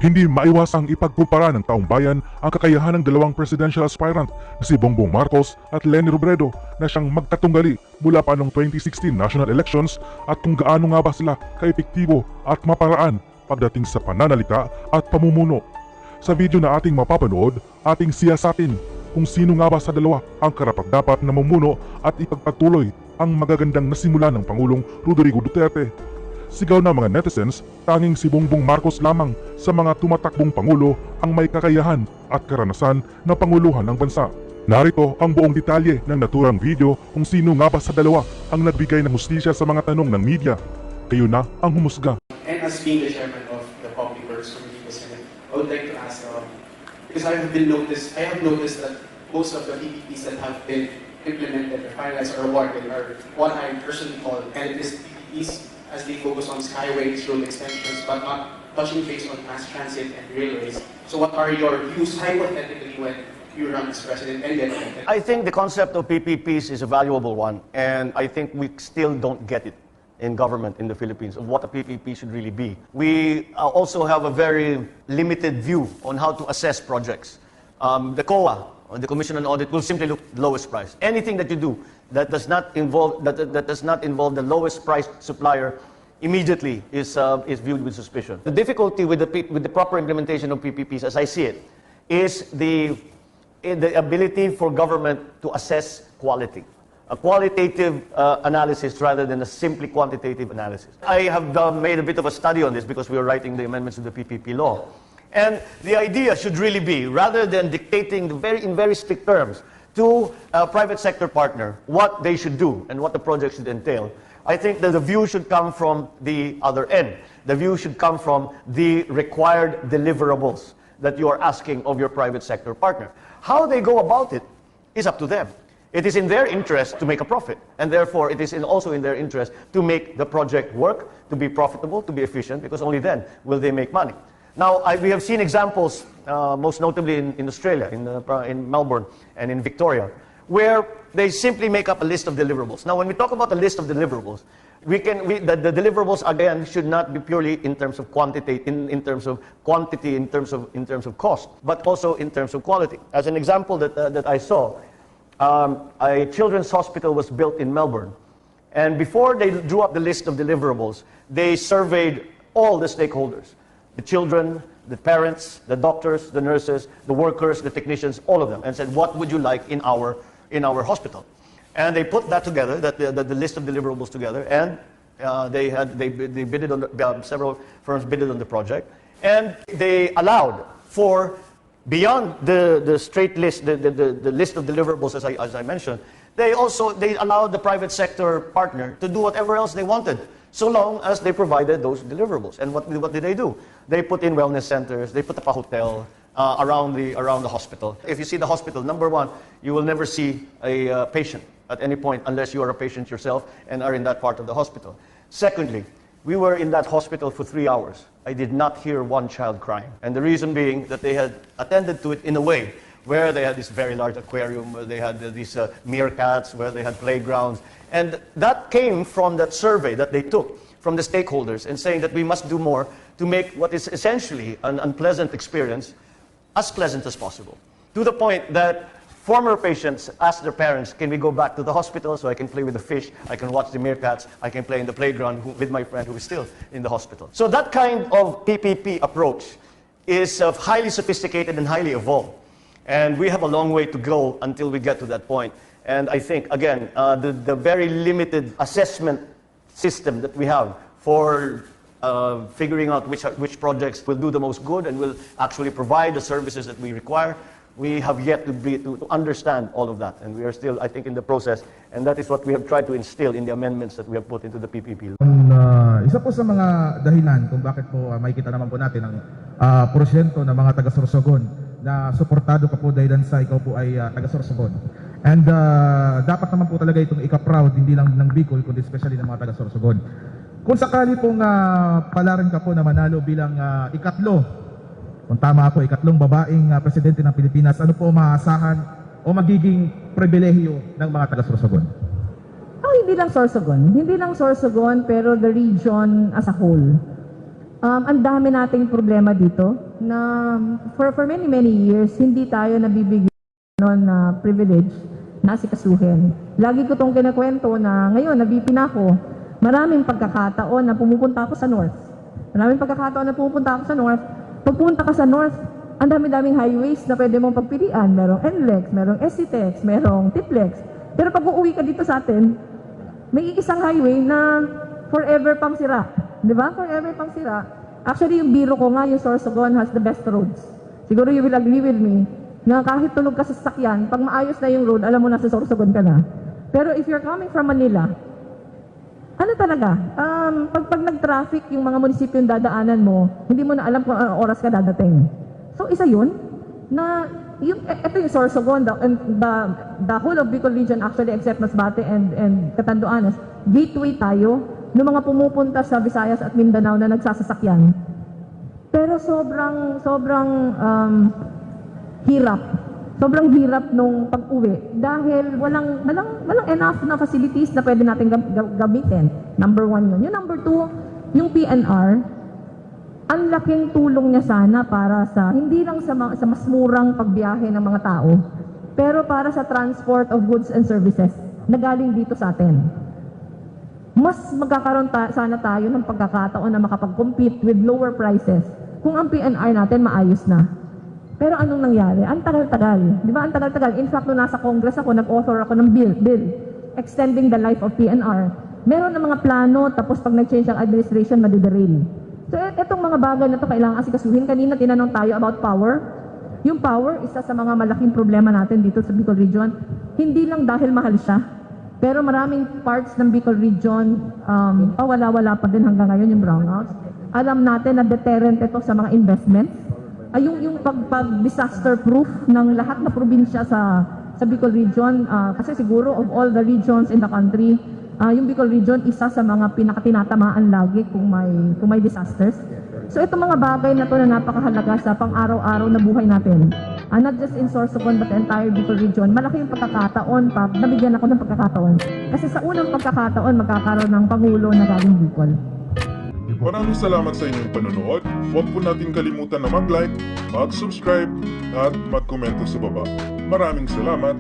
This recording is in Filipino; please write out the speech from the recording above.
Hindi maiwasang ipagkumpara ng taong bayan ang kakayahan ng dalawang presidential aspirant na si Bongbong Marcos at Leni Robredo na siyang magtatunggali mula pa noong 2016 national elections at kung gaano nga ba sila kaepektibo at maparaan pagdating sa pananalita at pamumuno. Sa video na ating mapapanood, ating siyasatin kung sino nga ba sa dalawa ang karapat-dapat na mamuno at ipagpatuloy ang magagandang nasimula ng Pangulong Rodrigo Duterte. Sigaw na mga netizens, tanging si Bongbong Marcos lamang sa mga tumatakbong Pangulo ang may kakayahan at karanasan na panguluhan ng bansa. Narito ang buong detalye ng naturang video kung sino nga ba sa dalawa ang nagbigay ng hustisya sa mga tanong ng media. Kayo na ang humusga. And as being the chairman of the Public Works Committee, I would like to ask, because I have noticed that most of the PPPs that have been implemented or finalized or awarded are what I personally call elitist PPPs, as they focus on skyways, road extensions, but not touching base on mass transit and railways. So what are your views hypothetically when you run as president and get elected? I think the concept of PPPs is a valuable one, and I think we still don't get it in government in the Philippines of what a PPP should really be. We also have a very limited view on how to assess projects. The COA, or the Commission on Audit, will simply look at the lowest price. Anything that you do that does not involve the lowest price supplier immediately is viewed with suspicion. The difficulty with the proper implementation of PPPs, as I see it, is the ability for government to assess quality. A qualitative analysis rather than a simply quantitative analysis. I have made a bit of a study on this because we are writing the amendments to the PPP law. And the idea should really be, rather than dictating in very strict terms to a private sector partner what they should do and what the project should entail, I think that the view should come from the other end. The view should come from the required deliverables that you are asking of your private sector partner. How they go about it is up to them. It is in their interest to make a profit, and therefore it is also in their interest to make the project work, to be profitable, to be efficient, because only then will they make money. Now, we have seen examples, most notably in Australia, in Melbourne and in Victoria, where they simply make up a list of deliverables. Now, when we talk about a list of deliverables, the deliverables again should not be purely in terms of quantity, in terms of quantity, in terms of cost, but also in terms of quality. As an example that I saw, a children's hospital was built in Melbourne, and before they drew up the list of deliverables, they surveyed all the stakeholders. The children, the parents, the doctors, the nurses, the workers, the technicians, all of them, and said, what would you like in our hospital? And they put that together, the list of deliverables together, and they bidded on several firms bidded on the project, and they allowed for beyond the straight list, the list of deliverables as I mentioned. They allowed the private sector partner to do whatever else they wanted, so long as they provided those deliverables. And what did they do? They put in wellness centers, they put up a hotel around the hospital. If you see the hospital, number one, you will never see a patient at any point unless you are a patient yourself and are in that part of the hospital. Secondly, we were in that hospital for 3 hours. I did not hear one child crying. And the reason being that they had attended to it in a way where they had this very large aquarium, where they had these meerkats, where they had playgrounds. And that came from that survey that they took from the stakeholders and saying that we must do more to make what is essentially an unpleasant experience as pleasant as possible. To the point that former patients asked their parents, can we go back to the hospital so I can play with the fish, I can watch the meerkats, I can play in the playground with my friend who is still in the hospital. So that kind of PPP approach is highly sophisticated and highly evolved. And we have a long way to go until we get to that point. And I think, again, the very limited assessment system that we have for figuring out which projects will do the most good and will actually provide the services that we require, we have yet to understand all of that. And we are still, I think, in the process. And that is what we have tried to instill in the amendments that we have put into the PPP. Isa po sa mga dahilan kung bakit po makikita naman po natin ang porsyento ng mga taga-Sorsogon na suportado ka po dahil sa ikaw po ay taga-Sorsogon. And dapat naman po talaga itong ika-proud, hindi lang ng Bicol, kundi especially ng mga taga-Sorsogon. Kung sakali pong palaran ka po na manalo bilang ikatlo, kung tama ako, ikatlong babaeng presidente ng Pilipinas, ano po maasahan o magiging pribilehiyo ng mga taga-Sorsogon? Hindi lang Sorsogon, pero the region as a whole. Ang dami nating problema dito na for many years, hindi tayo nabibigyan na privilege na asikasuhin. Lagi ko itong kinakwento na ngayon, nabipin ako, maraming pagkakataon na pumupunta ako sa North. Maraming pagkakataon na pumupunta ako sa North. Pagpunta ka sa North, ang dami-daming highways na pwede mong pagpilian. Merong NLEX, merong SCTEX, merong TIPLEX. Pero pag uuwi ka dito sa atin, may isang highway na forever pang sira. Di ba? Forever pang sira. Actually, yung biro ko nga, yung Sorsogon has the best roads. Siguro you will agree with me na kahit tulog ka sa sasakyan, pag maayos na yung road, alam mo na sa Sorsogon ka na. Pero if you're coming from Manila, ano talaga, pag nag-traffic yung mga munisipyo yung dadaanan mo, hindi mo na alam kung anong oras ka dadating. So isa yun, na ito yung Sorsogon, the whole of Bicol region actually except Masbate and Catanduanes, gateway tayo ng mga pumupunta sa Visayas at Mindanao na nagsasasakyan. Pero sobrang hirap. Sobrang hirap nung pag-uwi dahil walang enough na facilities na pwede natin gamitin. Number 1 yun. Yung number 2, yung PNR, ang laking tulong niya sana para sa, hindi lang sa mas murang pagbiyahe ng mga tao, pero para sa transport of goods and services na galing dito sa atin. Mas magkakaroon sana tayo ng pagkakataon na makapag-compete with lower prices kung ang PNR natin maayos na. Pero anong nangyari? Ang tagal-tagal. Di ba? Ang tagal-tagal. In fact, nung nasa Congress ako, nag-author ako ng bill extending the life of PNR. Meron na mga plano, tapos pag nag-change ang administration, madiderail. So, itong mga bagay na ito kailangan asikasuhin. Kanina, tinanong tayo about power. Yung power, isa sa mga malaking problema natin dito sa Bicol Region. Hindi lang dahil mahal siya, pero maraming parts ng Bicol Region, wala-wala pa din hanggang ngayon yung brownouts. Alam natin na deterrent ito sa mga investments. Yung pag-disaster proof ng lahat na probinsya sa Bicol Region, kasi siguro of all the regions in the country, yung Bicol Region isa sa mga pinakatinatamaan lagi kung may disasters. So itong mga bagay na to na napakahalaga sa pang-araw-araw na buhay natin. Not just in Sorsogon but the entire Bicol Region. Malaki yung pagkakataon pag nabigyan ako ng pagkakataon. Kasi sa unang pagkakataon magkakaroon ng Pangulo na galing Bicol. Maraming salamat sa inyong panonood. Huwag po natin kalimutan na mag-like, mag-subscribe at mag-komento sa baba. Maraming salamat.